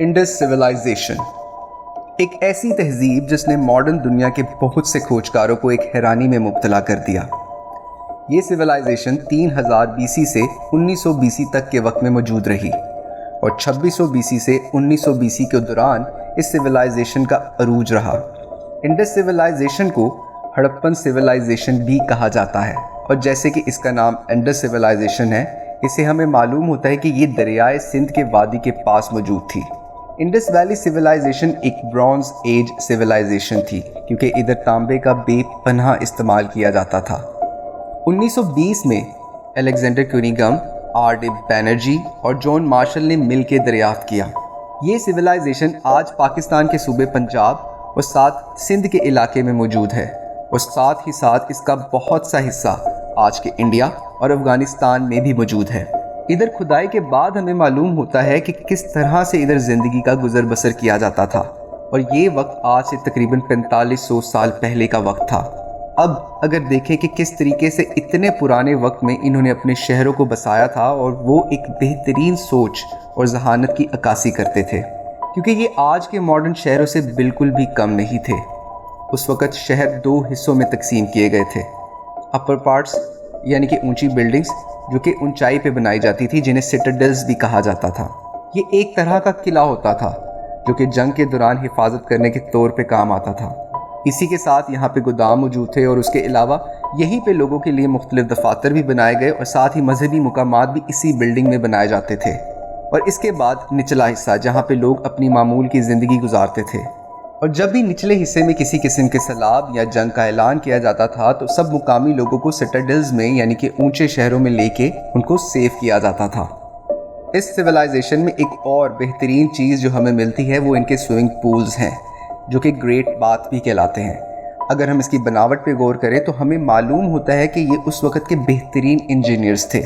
Indus civilisation एक ऐसी तहजीब जिसने मॉडर्न दुनिया के बहुत से खोजकारों को एक हैरानी में मुब्तला कर दिया। ये सिविलाइजेशन 3000 बीसी से 1900 बीसी तक के वक्त में मौजूद रही और 2600 बीसी से 1900 बीसी के दौरान इस सिविलाइजेशन का अरूज रहा। इंडस सिविलाइजेशन को हड़प्पन सिविलाइजेशन भी कहा जाता है और जैसे कि इसका नाम इंडस सिविलाइजेशन है, इससे हमें मालूम होता है कि ये दरियाए सिंध के वादी के पास मौजूद थी। इंडस वैली सिविलाइजेशन एक ब्रॉन्ज एज सिविलाइजेशन थी क्योंकि इधर तांबे का बेपनाह इस्तेमाल किया जाता था। 1920 में अलेक्जेंडर क्यूनिगम, आर.डी. बैनर्जी और जॉन मार्शल ने मिलकर दरियाफ्त किया। ये सिविलाइजेशन आज पाकिस्तान के सूबे पंजाब और साथ सिंध के इलाके में मौजूद है और साथ ही साथ इसका बहुत सा हिस्सा आज के इंडिया और अफ़गानिस्तान में भी मौजूद है। इधर खुदाई के बाद हमें मालूम होता है कि किस तरह से इधर ज़िंदगी का गुजर बसर किया जाता था और ये वक्त आज से तकरीबन 4500 साल पहले का वक्त था। अब अगर देखें कि किस तरीके से इतने पुराने वक्त में इन्होंने अपने शहरों को बसाया था और वो एक बेहतरीन सोच और जहानत की अक्कासी करते थे, क्योंकि ये आज के मॉडर्न शहरों से बिल्कुल भी कम नहीं थे। उस वक़्त शहर 2 हिस्सों में तकसीम किए गए थे। अपर पार्ट्स यानी कि ऊंची बिल्डिंग्स जो कि ऊंचाई पे बनाई जाती थी, जिन्हें सिटाडेल्स भी कहा जाता था। ये एक तरह का किला होता था जो कि जंग के दौरान हिफाजत करने के तौर पे काम आता था। इसी के साथ यहाँ पे गोदाम मौजूद थे और उसके अलावा यहीं पे लोगों के लिए मुख्तलिफ दफातर भी बनाए गए और साथ ही मजहबी मुकामात भी इसी बिल्डिंग में बनाए जाते थे। और इसके बाद निचला हिस्सा जहाँ पे लोग अपनी मामूल की ज़िंदगी गुजारते थे। और जब भी निचले हिस्से में किसी किस्म के सैलाब या जंग का ऐलान किया जाता था तो सब मुकामी लोगों को सिटाडेल्स में यानी कि ऊंचे शहरों में लेके उनको सेव किया जाता था। इस सिविलाइजेशन में एक और बेहतरीन चीज़ जो हमें मिलती है वो इनके स्विमिंग पूल्स हैं, जो कि ग्रेट बाथ भी कहलाते हैं। अगर हम इसकी बनावट पे गौर करें तो हमें मालूम होता है कि ये उस वक़्त के बेहतरीन इंजीनियर्स थे।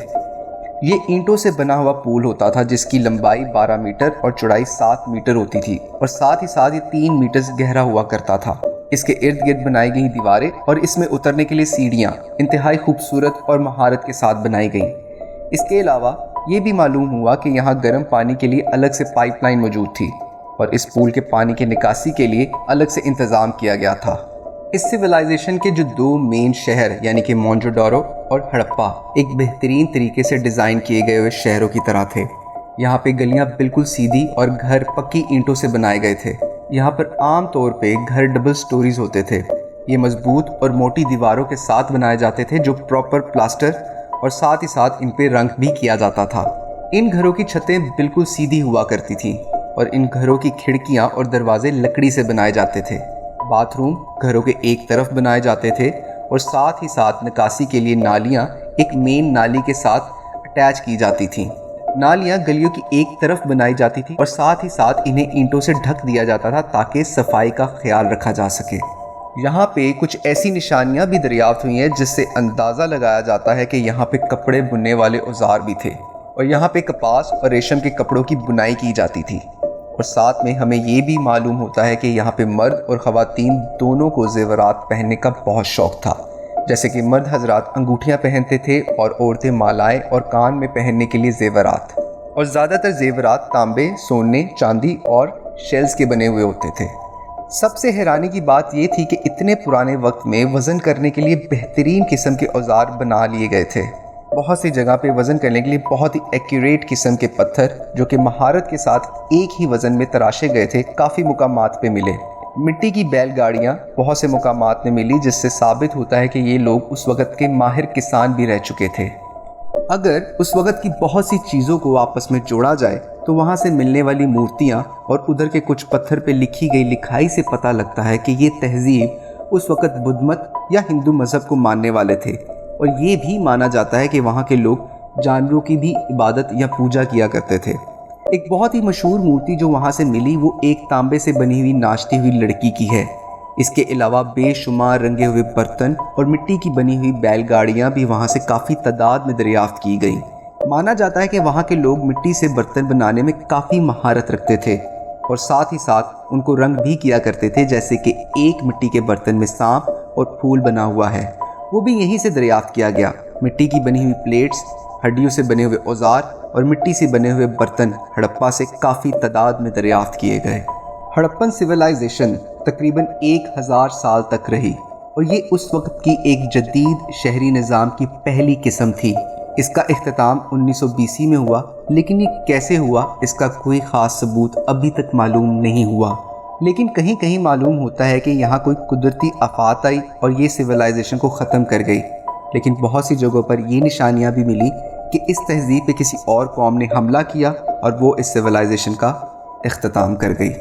ये ईंटों से बना हुआ पूल होता था जिसकी लंबाई 12 मीटर और चौड़ाई 7 मीटर होती थी और साथ ही साथ ये 3 मीटर गहरा हुआ करता था। इसके इर्द गिर्द बनाई गई दीवारें और इसमें उतरने के लिए सीढ़ियाँ इंतहाई खूबसूरत और महारत के साथ बनाई गई। इसके अलावा ये भी मालूम हुआ कि यहाँ गर्म पानी के लिए अलग से पाइपलाइन मौजूद थी और इस पूल के पानी के निकासी के लिए अलग से इंतज़ाम किया गया था। इस सिविलाइजेशन के जो 2 मेन शहर यानी कि मोहनजोदड़ो और हड़प्पा एक बेहतरीन तरीके से डिज़ाइन किए गए हुए शहरों की तरह थे। यहाँ पे गलियाँ बिल्कुल सीधी और घर पक्की ईंटों से बनाए गए थे। यहाँ पर आम तौर पे घर डबल स्टोरीज होते थे। ये मजबूत और मोटी दीवारों के साथ बनाए जाते थे जो प्रॉपर प्लास्टर और साथ ही साथ इन पे रंग भी किया जाता था। इन घरों की छतें बिल्कुल सीधी हुआ करती थीं और इन घरों की खिड़कियाँ और दरवाजे लकड़ी से बनाए जाते थे। बाथरूम घरों के एक तरफ बनाए जाते थे और साथ ही साथ निकासी के लिए नालियाँ एक मेन नाली के साथ अटैच की जाती थीं। नालियाँ गलियों की एक तरफ बनाई जाती थी और साथ ही साथ इन्हें ईंटों से ढक दिया जाता था ताकि सफाई का ख्याल रखा जा सके। यहाँ पे कुछ ऐसी निशानियाँ भी दरियाफ्त हुई हैं जिससे अंदाज़ा लगाया जाता है कि यहाँ पे कपड़े बुनने वाले औजार भी थे और यहाँ पे कपास और रेशम के कपड़ों की बुनाई की जाती थी। और साथ में हमें ये भी मालूम होता है कि यहाँ पे मर्द और ख़वातीन दोनों को ज़ेवरात पहनने का बहुत शौक़ था। जैसे कि मर्द हजरात अंगूठियाँ पहनते थे और औरतें मालाएं और कान में पहनने के लिए ज़ेवरात, और ज़्यादातर ज़ेवरात तांबे, सोने, चांदी और शेल्स के बने हुए होते थे। सबसे हैरानी की बात ये थी कि इतने पुराने वक्त में वज़न करने के लिए बेहतरीन किस्म के औजार बना लिए गए थे। बहुत सी जगह पे वज़न करने के लिए बहुत ही एक्यूरेट किस्म के पत्थर जो कि महारत के साथ एक ही वज़न में तराशे गए थे काफ़ी मुकामात पे मिले। मिट्टी की बैलगाड़ियाँ बहुत से मुकामात में मिली जिससे साबित होता है कि ये लोग उस वक़्त के माहिर किसान भी रह चुके थे। अगर उस वक़्त की बहुत सी चीज़ों को आपस में जोड़ा जाए तो वहाँ से मिलने वाली मूर्तियाँ और उधर के कुछ पत्थर पे लिखी गई लिखाई से पता लगता है कि ये तहज़ीब उस वक़्त बुद्ध मत या हिंदू मज़हब को मानने वाले थे। और ये भी माना जाता है कि वहाँ के लोग जानवरों की भी इबादत या पूजा किया करते थे। एक बहुत ही मशहूर मूर्ति जो वहाँ से मिली वो एक तांबे से बनी हुई नाचती हुई लड़की की है। इसके अलावा बेशुमार रंगे हुए बर्तन और मिट्टी की बनी हुई बैलगाड़ियाँ भी वहाँ से काफ़ी तादाद में दरियाफ्त की गई। माना जाता है कि वहाँ के लोग मिट्टी से बर्तन बनाने में काफ़ी महारत रखते थे और साथ ही साथ उनको रंग भी किया करते थे, जैसे कि एक मिट्टी के बर्तन में सांप और फूल बना हुआ है वो भी यहीं से दरियाफ्त किया गया। मिट्टी की बनी हुई प्लेट्स, हड्डियों से बने हुए औजार اور مٹی سے بنے ہوئے برتن ہڑپا سے کافی تعداد میں دریافت کیے گئے۔ ہڑپن سویلائزیشن تقریباً 1000 سال تک رہی اور یہ اس وقت کی ایک جدید شہری نظام کی پہلی قسم تھی۔ اس کا اختتام 1920 میں ہوا، لیکن یہ کیسے ہوا اس کا کوئی خاص ثبوت ابھی تک معلوم نہیں ہوا۔ لیکن کہیں کہیں معلوم ہوتا ہے کہ یہاں کوئی قدرتی آفات آئی اور یہ سویلائزیشن کو ختم کر گئی، لیکن بہت سی جگہوں پر یہ نشانیاں بھی ملی کہ اس تہذیب پہ کسی اور قوم نے حملہ کیا اور وہ اس سویلائزیشن کا اختتام کر گئی۔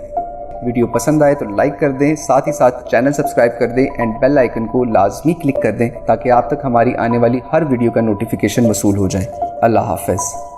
ویڈیو پسند آئے تو لائک کر دیں، ساتھ ہی ساتھ چینل سبسکرائب کر دیں اینڈ بیل آئیکن کو لازمی کلک کر دیں تاکہ آپ تک ہماری آنے والی ہر ویڈیو کا نوٹیفیکیشن موصول ہو جائے۔ اللہ حافظ۔